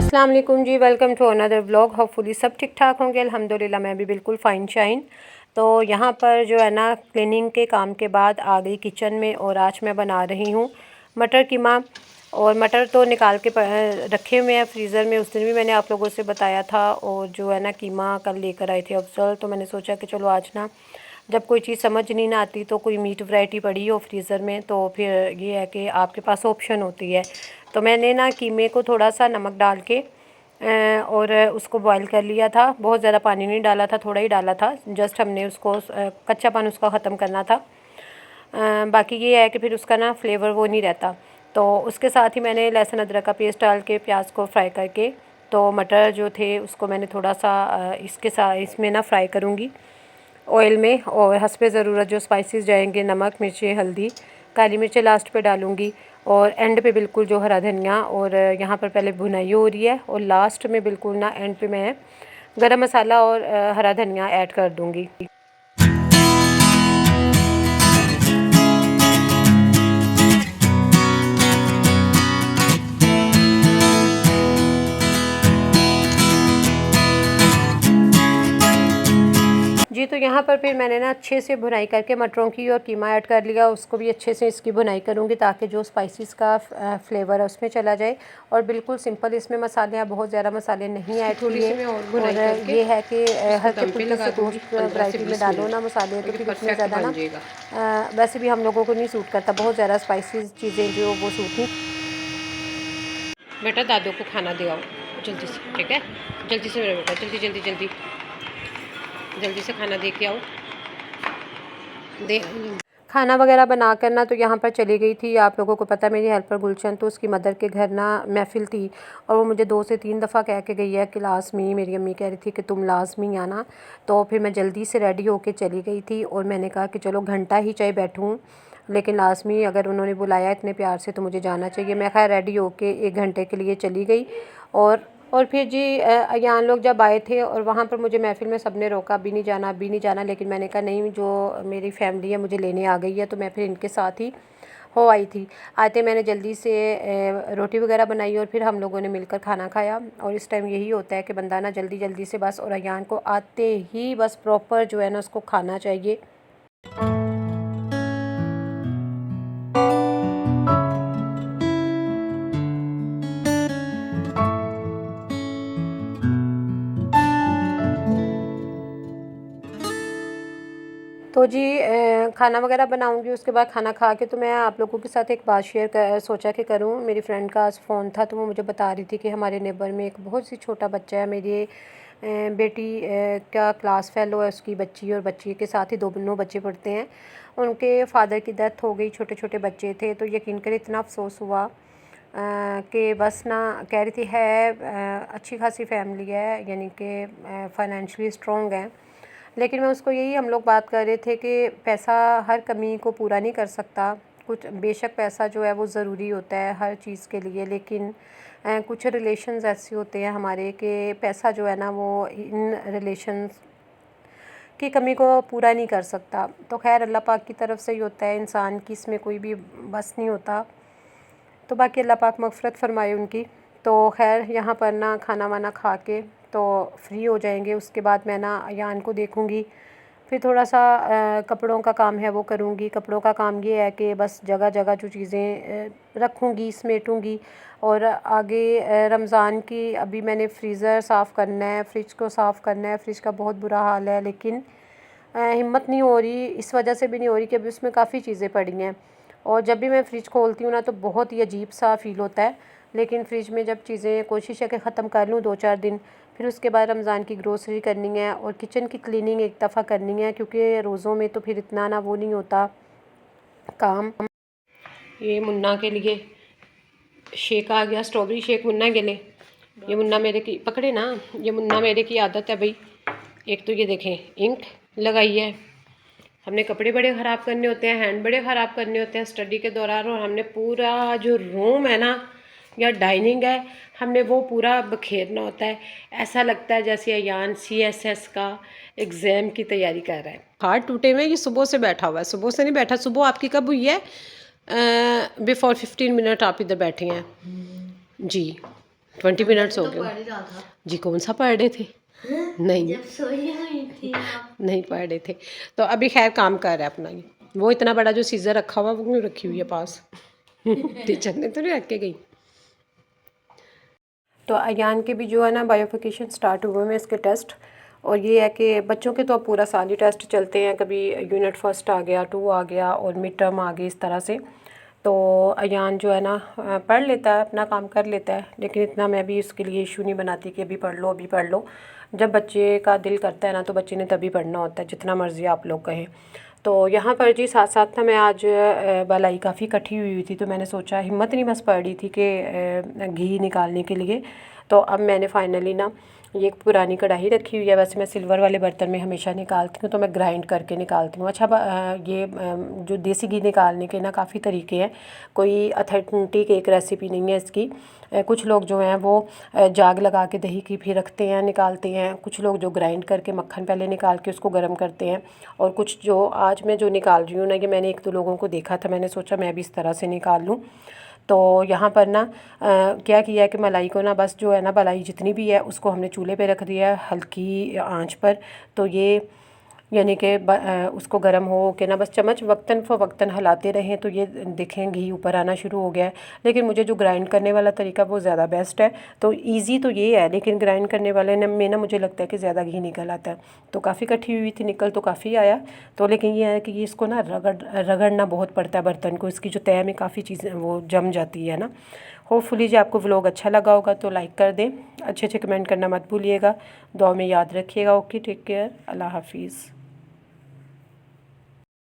अस्सलाम वालेकुम जी, welcome to another vlog. Hopefully सब ठीक ठाक होंगे। अल्हम्दुलिल्लाह मैं भी बिल्कुल फ़ाइन शाइन। तो यहाँ पर जो है ना क्लीनिंग के काम के बाद आ गई किचन में और आज मैं बना रही हूँ मटर कीमा। और मटर तो निकाल के रखे हुए हैं फ्रीज़र में, उस दिन भी मैंने आप लोगों से बताया था। और जो है ना कीमा कल लेकर आए थे अफजल, तो मैंने सोचा कि चलो आज ना जब कोई चीज़ समझ नहीं ना आती तो कोई मीट वैरायटी पड़ी हो फ्रीज़र में तो फिर ये है कि आपके पास ऑप्शन होती है। तो मैंने ना कीमे को थोड़ा सा नमक डाल के और उसको बॉईल कर लिया था। बहुत ज़्यादा पानी नहीं डाला था, थोड़ा ही डाला था, जस्ट हमने उसको कच्चापन उसका ख़त्म करना था। बाकी ये है कि फिर उसका ना फ्लेवर वो नहीं रहता। तो उसके साथ ही मैंने लहसुन अदरक का पेस्ट डाल के प्याज को फ्राई करके तो मटर जो थे उसको मैंने थोड़ा सा इसके साथ इसमें ना फ्राई करूँगी ऑयल में। और हस्बे ज़रूरत जो स्पाइसेस जाएंगे, नमक, मिर्ची, हल्दी, काली मिर्ची लास्ट पे डालूँगी। और एंड पे बिल्कुल जो हरा धनिया, और यहाँ पर पहले भुनाई हो रही है और लास्ट में बिल्कुल ना एंड पे मैं गरम मसाला और हरा धनिया ऐड कर दूँगी। जी, तो यहाँ पर फिर मैंने ना अच्छे से भुनाई करके मटरों की और कीमा ऐड कर लिया। उसको भी अच्छे से इसकी भुनाई करूँगी ताकि जो स्पाइसेस का फ्लेवर है उसमें चला जाए। और बिल्कुल सिंपल इसमें मसाले हैं, बहुत ज़्यादा मसाले नहीं ऐड किए। और ये है कि हल्के फुल्के से गोश्त वैरायटी में डालो ना मसाले तो फिर इतने ज़्यादा ना वैसे भी हम लोगों को नहीं सूट करता, बहुत ज़्यादा स्पाइसेस चीज़ें जो वो सूट नहीं। बेटा दादू को खाना दे आओ जल्दी से, ठीक है? जल्दी से मेरा बेटा, जल्दी जल्दी जल्दी जल्दी से खाना दे के आओ। दे खाना वगैरह बना कर ना तो यहाँ पर चली गई थी। आप लोगों को पता है मेरी हेल्पर गुलशन, तो उसकी मदर के घर ना महफ़िल थी और वो मुझे 2 से 3 दफ़ा कह के गई है कि लाज़मी, मेरी अम्मी कह रही थी कि तुम लाज़मी आना। तो फिर मैं जल्दी से रेडी होके चली गई थी और मैंने कहा कि चलो घंटा ही चाहे बैठूँ, लेकिन लाज़मी अगर उन्होंने बुलाया इतने प्यार से तो मुझे जाना चाहिए। मैं खैर रेडी होके 1 घंटे के लिए चली गई। और फिर जी अयान लोग जब आए थे और वहाँ पर मुझे महफ़िल में सब ने रोका, अभी नहीं जाना, अभी नहीं जाना, लेकिन मैंने कहा नहीं, जो मेरी फैमिली है मुझे लेने आ गई है, तो मैं फिर इनके साथ ही हो आई थी। आते मैंने जल्दी से रोटी वगैरह बनाई और फिर हम लोगों ने मिलकर खाना खाया। और इस टाइम यही होता है कि बंदा ना जल्दी जल्दी से बस, और अयान को आते ही बस प्रॉपर जो है ना उसको खाना चाहिए। तो जी खाना वगैरह बनाऊंगी, उसके बाद खाना खा के तो मैं आप लोगों के साथ एक बात सोचा कि करूं। मेरी फ्रेंड का आज फ़ोन था तो वो मुझे बता रही थी कि हमारे नेबर में एक बहुत सी छोटा बच्चा है। मेरी बेटी का क्लास फेलो है, उसकी बच्ची और बच्ची के साथ ही दोनों बच्चे पढ़ते हैं। उनके फादर की डेथ हो गई, छोटे छोटे बच्चे थे। तो यकीन करें इतना अफसोस हुआ कि बस ना कह रही थी है अच्छी खासी फैमिली है, यानी कि फ़ाइनेंशियली स्ट्रॉन्ग है। लेकिन मैं उसको यही हम लोग बात कर रहे थे कि पैसा हर कमी को पूरा नहीं कर सकता। कुछ बेशक पैसा जो है वो ज़रूरी होता है हर चीज़ के लिए, लेकिन कुछ रिलेशंस ऐसे होते हैं हमारे कि पैसा जो है ना वो इन रिलेशंस की कमी को पूरा नहीं कर सकता। तो खैर अल्लाह पाक की तरफ से ही होता है, इंसान की इसमें कोई भी बस नहीं होता। तो बाकी अल्लाह पाक मग़फ़िरत फ़रमाए उनकी। तो खैर यहाँ पर ना खाना वाना खा के तो फ्री हो जाएंगे। उसके बाद मैं ना अयान को देखूँगी, फिर थोड़ा सा कपड़ों का काम है वो करूँगी। कपड़ों का काम ये है कि बस जगह जगह जो चीज़ें रखूँगी, समेटूँगी। और आगे रमज़ान की अभी मैंने फ्रीज़र साफ़ करना है, फ्रिज को साफ़ करना है। फ्रिज का बहुत बुरा हाल है, लेकिन हिम्मत नहीं हो रही, इस वजह से भी नहीं हो रही कि अभी उसमें काफ़ी चीज़ें पड़ी हैं। और जब भी मैं फ़्रिज खोलती हूँ ना तो बहुत ही अजीब सा फ़ील होता है। लेकिन फ्रिज में जब चीज़ें कोशिश है कि ख़त्म कर लूँ 2-4 दिन, फिर उसके बाद रमज़ान की ग्रोसरी करनी है और किचन की क्लीनिंग एक दफ़ा करनी है, क्योंकि रोज़ों में तो फिर इतना ना वो नहीं होता काम। ये मुन्ना के लिए शेक आ गया, स्ट्रॉबेरी शेक मुन्ना के लिए। ये मुन्ना मेरे की पकड़े ना, ये मुन्ना मेरे की आदत है भाई। एक तो ये देखें इंक लगाई है, हमने कपड़े बड़े ख़राब करने होते हैं, हैंड बड़े ख़राब करने होते हैं स्टडी के दौरान, और हमने पूरा जो रूम है ना या डाइनिंग है हमने वो पूरा बखेरना होता है। ऐसा लगता है जैसे अयान CSS का एग्ज़ाम की तैयारी कर रहा है। हाथ टूटे हुए, ये सुबह से बैठा हुआ है, सुबह से नहीं बैठा। सुबह आपकी कब हुई है? बिफोर 15 मिनट आप इधर बैठे हैं जी। 20 मिनट्स हो तो गए पढ़ ही रहा था। जी। कौन सा पढ़ रहे थे? नहीं जब सोई हुई थी आप। नहीं पढ़ रहे थे। तो अभी खैर काम कर रहा है अपना ये। वो इतना बड़ा जो सीज़र रखा हुआ वो क्यों रखी हुई है पास? टीचर ने तो नहीं रख के गई। तो अयान के भी जो है ना बायोफिकेशन स्टार्ट हुए में इसके टेस्ट। और ये है कि बच्चों के तो अब पूरा साल ही टेस्ट चलते हैं, कभी यूनिट फर्स्ट आ गया, 2 आ गया और मिड टर्म आ गई, इस तरह से। तो अयान जो है ना पढ़ लेता है, अपना काम कर लेता है, लेकिन इतना मैं भी उसके लिए इशू नहीं बनाती कि अभी पढ़ लो अभी पढ़ लो। जब बच्चे का दिल करता है ना तो बच्चे ने तभी पढ़ना होता है, जितना मर्ज़ी आप लोग कहें। तो यहाँ पर जी साथ साथ ना मैं आज बालाई काफ़ी कटी हुई थी, तो मैंने सोचा, हिम्मत नहीं बस पड़ रही थी कि घी निकालने के लिए। तो अब मैंने फाइनली ना ये एक पुरानी कढ़ाई रखी हुई है, वैसे मैं सिल्वर वाले बर्तन में हमेशा निकालती हूँ, तो मैं ग्राइंड करके निकालती हूँ। अच्छा ये जो देसी घी निकालने के ना काफ़ी तरीके हैं, कोई अथेंटिक एक रेसिपी नहीं है इसकी। कुछ लोग जो हैं वो जाग लगा के दही की भी रखते हैं, निकालते हैं। कुछ लोग जो ग्राइंड करके मक्खन पहले निकाल के उसको गर्म करते हैं। और कुछ जो आज मैं जो निकाल रही हूँ ना, ये मैंने 1-2 लोगों को देखा था, मैंने सोचा मैं भी इस तरह से निकाल लूँ। तो यहाँ पर ना क्या किया है कि मलाई को ना बस जो है ना मलाई जितनी भी है उसको हमने चूल्हे पे रख दिया है हल्की आंच पर। तो ये यानी कि उसको गर्म हो के ना बस चम्मच वक्तन फ़वक्तन हिलाते रहें, तो ये देखें घी ऊपर आना शुरू हो गया है। लेकिन मुझे जो ग्राइंड करने वाला तरीका वो ज़्यादा बेस्ट है। तो इजी तो ये है, लेकिन ग्राइंड करने वाले में ना मुझे लगता है कि ज़्यादा घी निकल आता है। तो काफ़ी कठी हुई थी, निकल तो काफ़ी आया। तो लेकिन ये है कि ये इसको ना रगड़ना बहुत पड़ता है बर्तन को, इसकी जो तह में काफ़ी चीज़ें वो जम जाती है ना। होपफुली जी आपको व्लॉग अच्छा लगा होगा तो लाइक कर दें, अच्छे अच्छे कमेंट करना मत भूलिएगा, दुआ में याद रखिएगा। ओके, टेक केयर, अल्लाह हाफिज़।